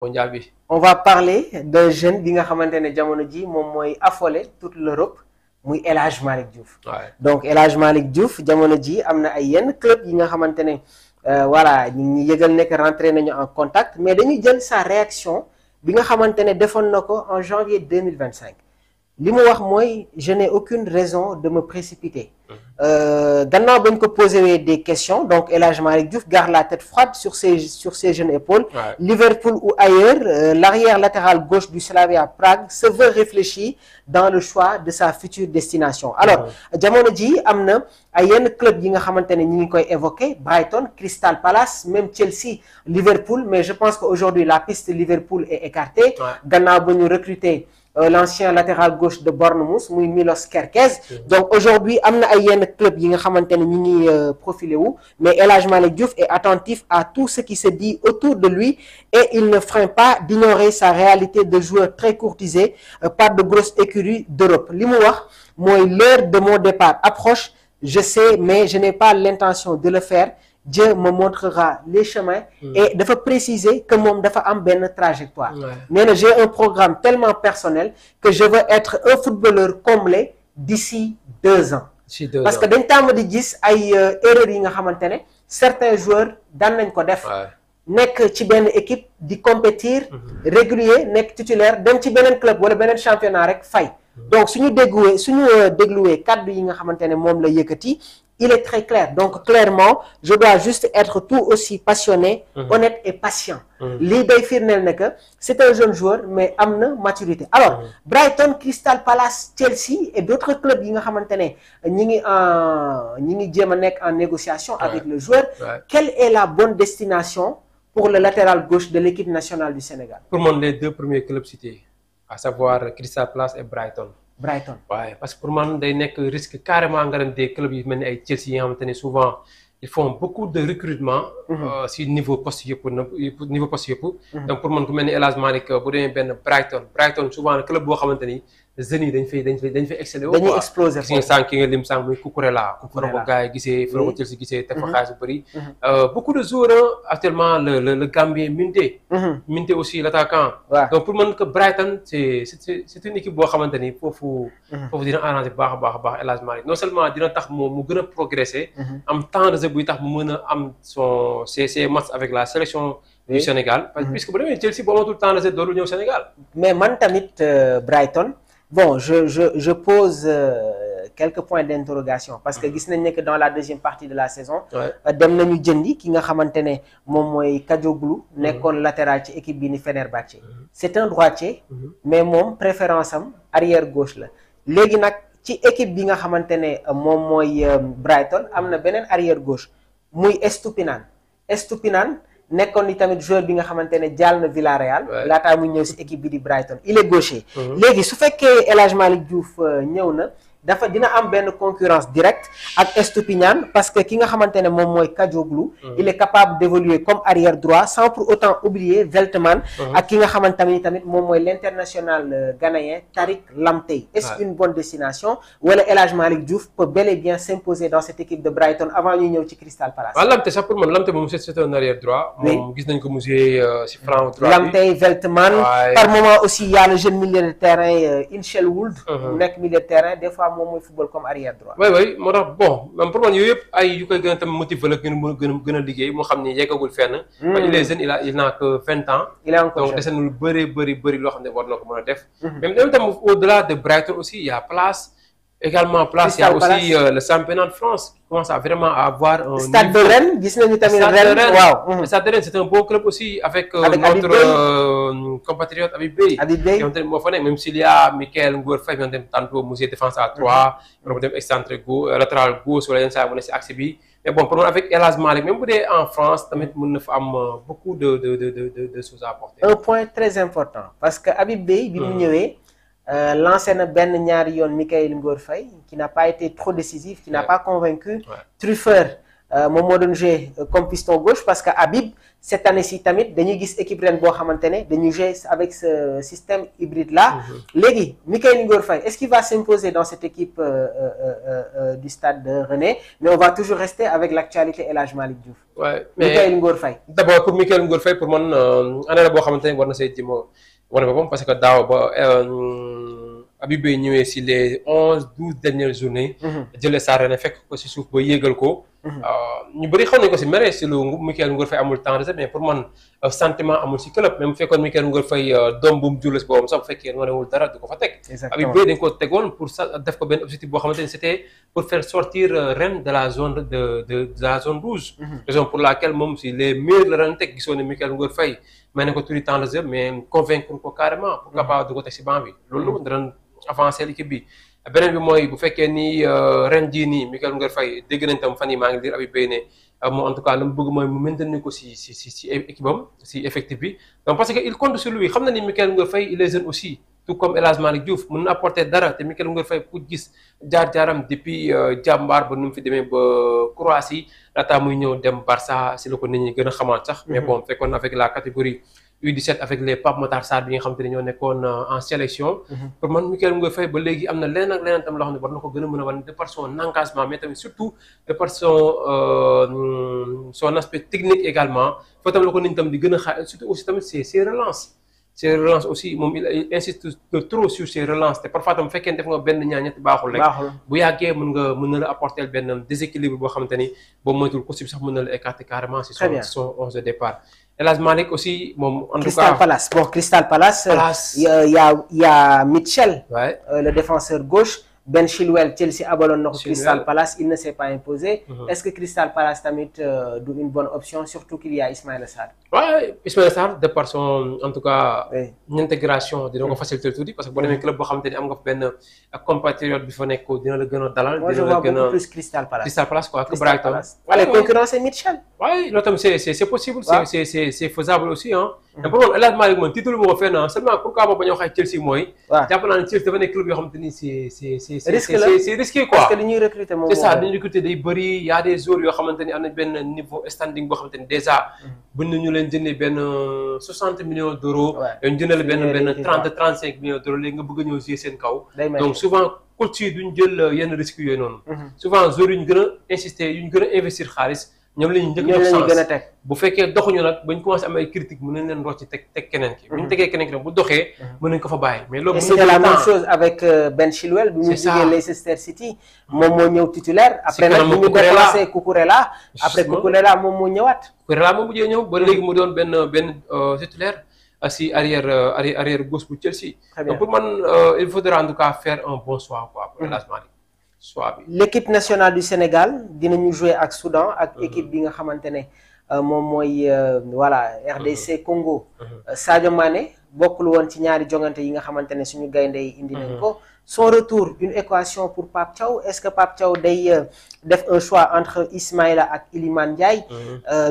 mondial bi. On va parler d'un jeune bi nga xamante ne jamono ji moom mooy affolé toute l'Europe muy El Hadj Malick Diouf. Donc El Hadj Malick Diouf jamono ji am na ay yenn club yi nga xamante ne voilà ñu yëgal nekk rentré nañu en contact mais dañuy jël sa réaction bi nga xamante ne defoon na ko en janvier 2025 li mu wax mooy je n'ai aucune raison de me précipiter. Gannaaw bañ ko poser des questions donc El Hadj Malick Diouf garde la tête froide sur ses jeunes épaules. Liverpool ou ailleurs, l'arrière latéral gauche du Slavia Prague se veut réfléchi dans le choix de sa future destination. Alors jamono ji am na ay yenn club yi nga xamante ne ñi ngi koy évoquer Brighton, Crystal Palace, même Chelsea, Liverpool, mais je pense qu'aujourd'hui la piste Liverpool est écartée. Gannaaw ba ñu recruter l'ancien latéral gauche de Bournemouth muy Milos Kerkez. Donc aujourd'hui am na ay yenn club yi nga xamante ne ñu ngi profilé wu mais El Hadj Malick Diouf est attentif à tout ce qui se dit autour de lui et il ne freine pas d'ignorer sa réalité de joueur très courtisé par de grosses écuries d'Europe. Li mu wax mooy l'heure de mon départ approche, je sais mais je n'ai pas l'intention de le faire. Dieu me montrera les chemins et dafa préciser que moom dafa am benn trajectoire. Nee na j'ai un programme tellement personnel que je veux être un footballeur comblé d'ici 2 ans. Parce que dañ tàmm di gis ay erreurs yi nga xamante ne certains joueurs daan nañ ko def. nekk ci benn équipe di compétir régulier nekk titulaire dem ci beneen club wala beneen championnat rek fay. Donc suñu dégluwee kaddu yi nga xamante ne moom la yëkkati. Il est très clair. Donc, clairement, je dois juste être tout aussi passionné, honnête et patient. Lii day firndeel ne que c'est un jeune joueur, mais am na maturité. Alors, Brighton, Crystal Palace, Chelsea et d'autres clubs yi nga xamante ne ñi ngi jéem a nekk en négociation avec le joueur. Quelle est la bonne destination pour le latéral gauche de l'équipe nationale du Sénégal? Pour moi, les 2 premiers clubs cités, à savoir Crystal Palace et Brighton. Ouais, parce que pour moi, il y a un risque carrément des clubs qui mènent à Chelsea, souvent, ils font beaucoup de recrutement sur le niveau poste. Donc pour moi, comme El Hadj Malick, Brighton, souvent, le club qui Zeni dañ fay exceller dañuy exploser foofu sànq nga lim sànq muy Cucurella ko gars yi gisee fa ko Chelsea gisee teg fa xaalis bu bëri beaucoup de joueurs actuellement le Gambien Minté aussi l'attaquant donc pour man que Brighton c'est une équipe boo xamante ni foofu dina arranger baax a baax El Hadj Malick non seulement dina tax mu gën a progresser am temps de jeu buy tax mu mën a am ses matchs avec la sélection du Sénégal puisque bu demee Chelsea boo amatul temps de jeu doolu ñëw Sénégal mais man tamit Brighton. Bon, je pose quelques points d'interrogation parce que gis nañ ne que dans la deuxième partie de la saison dem nañu jëndi ki nga xamante ne moom mooy Kadioglu nekkoon latéral ci équipe bi ni Fenerbahçe. C'est un droitier mais moom préférence am arrière gauche la léegi nag ci équipe bi nga xamante ne moom mooy Brighton am na beneen arrière gauche muy Estupinan nekkoon ni tamit joueur bi nga xamante ne jàll na Villarreal laataa muy ñëw si équipe bi di Brighton il est gaucher léegi su fekkee El Hadj Malick Diouf ñëw na dina am benn concurrence directe ak Estupiñán parce que ki nga xamante ne moom mooy Kadioglu il est capable d'évoluer comme arrière droit sans pour autant oublier Veltman ak ki nga xamante tamit moom mooy l'international ghanéen Tariq Lamptey. Est-ce une bonne destination wala El Hadj Malick Diouf peut bel et bien s'imposer dans cette équipe de Brighton avant ñuy ñëw ci Crystal Palace? Lamptey sax pour man Lamptey moom c'est un arrière droit moom gis nañ ko mu jouer ci flanc droit Lamptey Veltman par moment aussi il y a le jeune milieu de terrain Inchelwood nekk milieu de terrain des fois moom mooy football comme arrière droit. oui moo tax bon même pour man yooyu yëpp ay yu koy gën a tam motiver la gën a liggéey moo xam ni yeggagul fenn. il est jeune il n'a que 20 ans. il est encore donc dese na lu bëri loo xam ne war na ko mën a def. même tam au-delà de Brighton aussi il y a place. Également place il y a aussi le championnat de France qui commence à vraiment avoir un Stade de Rennes gis nañu tamit Rennes waaw. Stade de Rennes c'est un bon club aussi avec notre compatriote Habib Beye. yow tamit moo fa nekk même s'il y a Michael Ngor Faye yow tamit tantôt mu défense à 3 yow dem excentré latéral gauche wala yenn saa mu ne si axe bi mais bon pour moi avec El Hadj Malick même bu dee en France tamit mën na fa am beaucoup de choses à apporter. Un point très important parce que Habib Beye bi mu ñëwee. Lancé na benn ñaari yoon Michael Ngor Faye qui n'a pas été trop décisif qui n'a pas convaincu Truffert moom moo doon jouer comme piston gauche parce que Habib cette année-ci tamit dañuy gis équipe ren boo xamante ne dañuy jouer avec ce système hybride là. léegi Mikayil Ngor Faye est-ce qu'il va s'imposer dans cette équipe du stade de René mais on va toujours rester avec l'actualité El Hadj Malick Diouf. Ouais, mais Mikayil Ngor Faye. d'abord pour Mikayil Ngor Faye pour man année la boo xamante ne war na see jéem a wane boppam parce que daaw ba Habib Beye ñëwee si les 11-12 dernières journées. jëlee saa René fekk ko si suuf ba yéegal ko. ñu bëri xam nañu ko si mere si lu Mikayil Ngor Faye amul temps de jeu mais pour man sentiment amul si club même bu fekkoon Mikayil Ngor Faye doom bu mu jull si boppam sax bu fekkee wanewul dara du ko fa teg. Habib Beye dañ ko tegoon pour def ko benn objectif boo xamante ne c'était pour faire sortir Rennes de la zone de la zone rouge. raison pour laquelle moom si les meilleurs la ren teg gisoon ne Mikayil Ngor Faye may na ko tout le temps de jeu mais convaincre ko carrément pourquoi pas du ko teg si banc bi loolu danañ avancer l'équipe bi. beneen bi mooy bu fekkee ni ren jii nii Mikayil Ngor Faye dégg nañ tam fan yi maa ngi lire Habib Beye ne moom en tout cas la mu bëgg mooy mu maintenir ko si équipe am si effectif bi donc parce que il compte sur lui xam na ni Mikayil Ngor Faye il est jeune aussi tout comme El Hadj Malick Diouf mën na apporter dara te Mikayil Ngor Faye ku gis jaar-jaaram depuis jàmbaar ba nu mu fi demee ba Croatie laataa muy ñëw dem Barça si la ko nit ñi gën a xamaat sax mais bon fekkoon avec la catégorie U17 avec les Pape Matar Sarr bi nga xam te ne ñoo nekkoon en sélection. pour man Mikayil Ngor Faye ba léegi am na leneen ak leneen tam loo xam ne war na ko gën a mën a wan de par son engagement mais tamit surtout de par son aspect technique également foo tam la ko nit tam di gën a xaar surtout aussi tamit ses relances. ses relances aussi moom il insiste de trop sur ses relances te parfois tam fekkee def nga benn ñaar ñetti baaxul rek. bu yàggee mën na la apporter benn déséquilibre boo xamante ni boobu moytul ko sax mën na la écarter carrément si son 11 de départ. El Hadj Malick aussi moom en tout cas Crystal Palace. y a Mitchell. Le défenseur gauche. Ben Chilwell Chelsea abaloon na ko Crystal Palace il ne s'est pas imposé. Est-ce que Crystal Palace tamit du une bonne option surtout qu'il y a Ismaïla Sarr. waaw Ismaïla Sarr de par son en tout cas. intégration dina ko faciliter tuuti parce que boo demee club boo xamante ni am nga fa benn compatriote bi fa nekk dina la gën a dalal. moi je vois beaucoup plus Crystal Palace. Crystal Palace quoi que Brighton. wala concurrencer Mitchell. oui loolu tamit c'est possible. c'est faisable aussi ah. mais pour man El Hadj Malick moom titre moo ko fenn seulement pourquoi ba ñu wax ak Chelsea mooy. jàpp naa ne Chelsea dafa nekk club yoo xamante ni c'est risqué quoi. parce que li ñuy recruter moom c'est ça li ñuy recruter day bëri y a des joueurs yoo xamante ni am nañ benn niveau standing boo xamante ni déjà. buñ nañu leen jëndee benn 60 millions d'euros. waaw ñu jëndal benn 30-35 millions d'euros léegi nga bëgg a ñëw jouer seen kaw. donc souvent coach yi duñ jël yenn risques yooyu noonu. souvent joueurs yu ñu gën a insister yu ñu gën a investir xaalis. ñoom la ñuy njëkk a jox chance bu fekkee doxuñu nag bañ commencé am ay critiques mën nañ leen rocc teg keneen ki. bu ñu tegee keneen ki nag bu doxee mën nañ ko fa bàyyi. mais loolu c'était la même chose avec Ben Chilwell. bi mu jógee Leicester City. moom moo ñëw titulaire. après nag bu ñu déplacé Cucurella. après Cucurella moom moo ñëwaat. Cucurella moom mujjee ñëw ba léegi mu doon benn titulaire si arrière gauche bu Chelsea. donc pour man il faudra en tout cas faire un bon choix quoi pour El Hadj Malick. l'équipe nationale du Sénégal dinañu jouer ak Soudan ak équipe bi nga xamante ne moom mooy voilà RDC Congo. Sadio Mané bokkul woon ci ñaari jongante yi nga xamante ne suñu gaynde yi indi nañ ko. son retour une équation pour Pape Thiaw est-ce que Pape Thiaw day def un choix entre Ismaïla ak Iliman Ndiaye.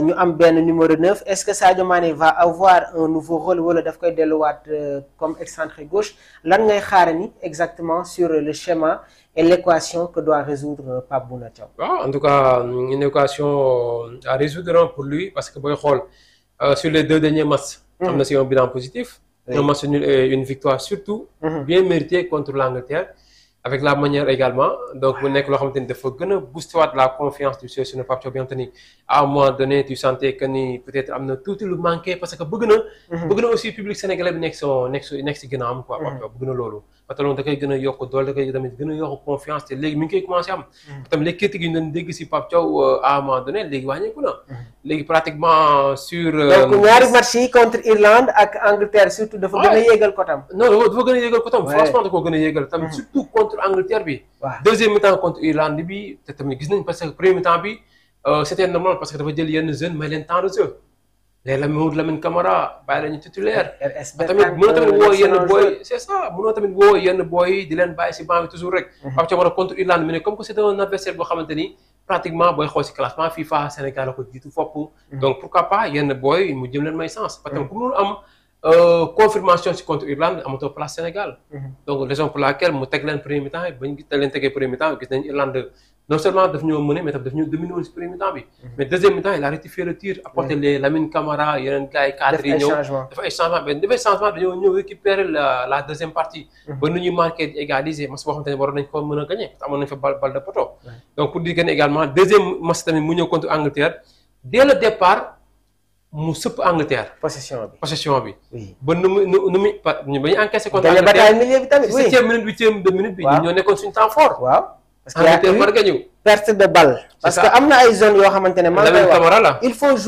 ñu am benn numéro 9 est-ce que Sadio Mané va avoir un nouveau rôle wala daf koy delluwaat comme excentré gauche lan ngay xaarani exactement sur le schéma et l'équation que doit résoudre Pape Bouna Thiaw. en tout cas une équation à résoudre pour lui parce que booy xool sur les 2 derniers matchs. am na si un bilan positif. un match nul et une victoire surtout. bien méritée contre l'Angleterre. avec la manière également donc mu nekk loo xamante ni dafa gën a booster waat la confiance du sélectionneur Pape Thiaw bi nga xamante ni à un moment donné tu sentais que ni peut-être am na tuuti lu manqué parce que bëgg na aussi public sénégalais bi nekk si ginnaawam quoi. Pape Thiaw bëgg na loolu. parce que loolu da koy gën a yokk doole da koy tamit gën a yokk confiance te léegi mi ngi koy commencé am. tamit les critiques yi ñu doon dégg si Pape Thiaw à un moment donné léegi wàññeeku na. léegi pratiquement sur. donc ñaari match yi contre Irlande ak Angleterre surtout dafa gën a yéegal kotam. non dafa gën a yéegal kotam. franchement da koo gën a yéegal tamit surtout contre Angleterre bi. deuxième mi-temps contre Irlande bi te tamit gis nañ parce que premier mi-temps bi c'était normal parce que dafa jël yenn jeunes may leen temps de jeu. léegi Lamine Camara bàyyi la ñu titulaire. tamit mënoo tamit woo yenn booy c'est ça mënoo tamit woo yenn booy di leen bàyyi si banc bi toujours rek. Pape Thiaw war a contre Irlande mais comme que c'est un adversaire boo xamante ni pratiquement booy xool si classement FIFA Sénégal la ko jiitu fopp. donc pourquoi pas yenn booy mu jëm leen may sens. parce que ku mënul am confirmation si contre Irlande amatoo place Sénégal. donc raison pour laquelle mu teg leen premier mi-temps bañ gis leen tegee premier mi-temps gis nañ Irlande non seulement daf ñoo mëne mais tam daf ñoo dominer woon si premier mi-temps bi. mais deuxième mi-temps il a rectifié le tir apporté les Lamine Camara yeneen gars yi cadres yi ñëw dafa ay changement mais dafay changement dañoo ñëw récupérer la deuxième partie. ba nu ñuy marqué di égaliser match boo xamante ne waroon nañ ko mën a gagné parce que amoon nañ fa balle de poteau. donc pour dire que ne également deuxième match tamit mu ñëw contre Angleterre dès le départ mu sëpp Angleterre. possession bi. oui ba nu mu ba ñu encaissé contre Angleterre. bataille milieu bi tamit oui 7e minute 8e minute bi. ñoo nekkoon suñu temps fort. waaw parce que Angleterre war nga ñëw. perte de balle. parce que am na ay zones yoo xamante ne. Lamine Camara la il faut jouer